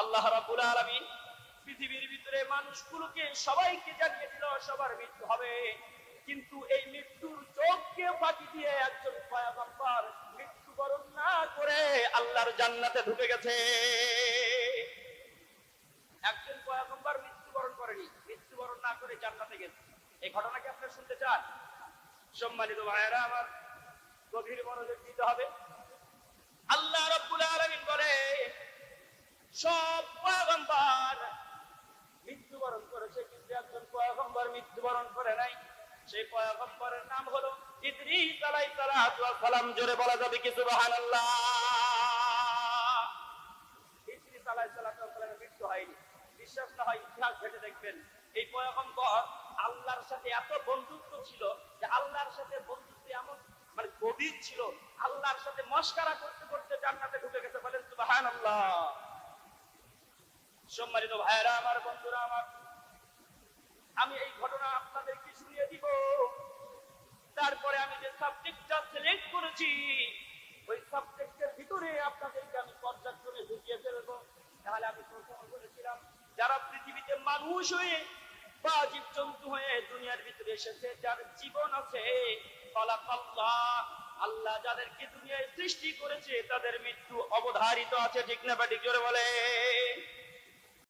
আল্লাহ রাব্বুল আলামিন পৃথিবীর ভিতরে মানুষগুলোকে সবাইকে জানিয়ে দিল সবার মৃত্যু হবে, কিন্তু এই মৃত্যুর চোখকে ফাঁকি দিয়ে একজন পয়গম্বর মৃত্যুবরণ না করে আল্লাহর জান্নাতে ঢুকে গেছে। একজন পয়গম্বর মৃত্যুবরণ করেনি, মৃত্যুবরণ না করে জান্নাতে গেছে। এই ঘটনা কি আপনারা শুনতে চান? সম্মানিত ভাইয়েরা আমার, গভীর মনোযোগ দিতে হবে। আল্লাহ রাব্বুল আলামিন বলে সব পয়গম্বর মৃত্যুবরণ করেছে, কিন্তু একজন পয়গম্বর মৃত্যুবরণ করে নাই। সেই পয়গম্বরের নাম হলো ইদ্রিস আলাইহিস সালাতু ওয়াস সালাম। জোরে বলা যাবে কি সুবহানাল্লাহ? ইদ্রিস আলাইহিস সালাতু ওয়াস সালামের মৃত্যু হয়নি। বিশ্বাস না হয় ইতিহাস ঘেটে দেখবেন। এই পয়গম্বর আল্লাহর সাথে এত বন্ধুত্ব ছিল যে আল্লাহর সাথে বন্ধুত্ব এমন মানে গভীর ছিল, আল্লাহর সাথে মশকরা করতে করতে জান্নাতে ঢুকে গেছে। বলেন সুবহানাল্লাহ। সম্মানিত ভাইয়েরা আমার, বন্ধুরা আমার, আমি এই ঘটনা আপনাদেরকে শুনিয়ে দিব। তারপরে আমি যে সাবজেক্টটা সিলেক্ট করেছি ওই সাবজেক্টের ভিতরে আপনাদেরকে আমি পর্যায়ক্রমে ঢুকিয়ে ফেলবো। তাহলে আমি প্রথমে বলেছিলাম যারা পৃথিবীতে মানুষ হয়ে বা জীবজন্তু হয়ে দুনিয়ার ভিতরে এসেছে, যার জীবন আছে, আল্লাহ যাদেরকে দুনিয়ায় সৃষ্টি করেছে তাদের মৃত্যু অবধারিত আছে। ঠিক না? ঠিক জোরে বলে।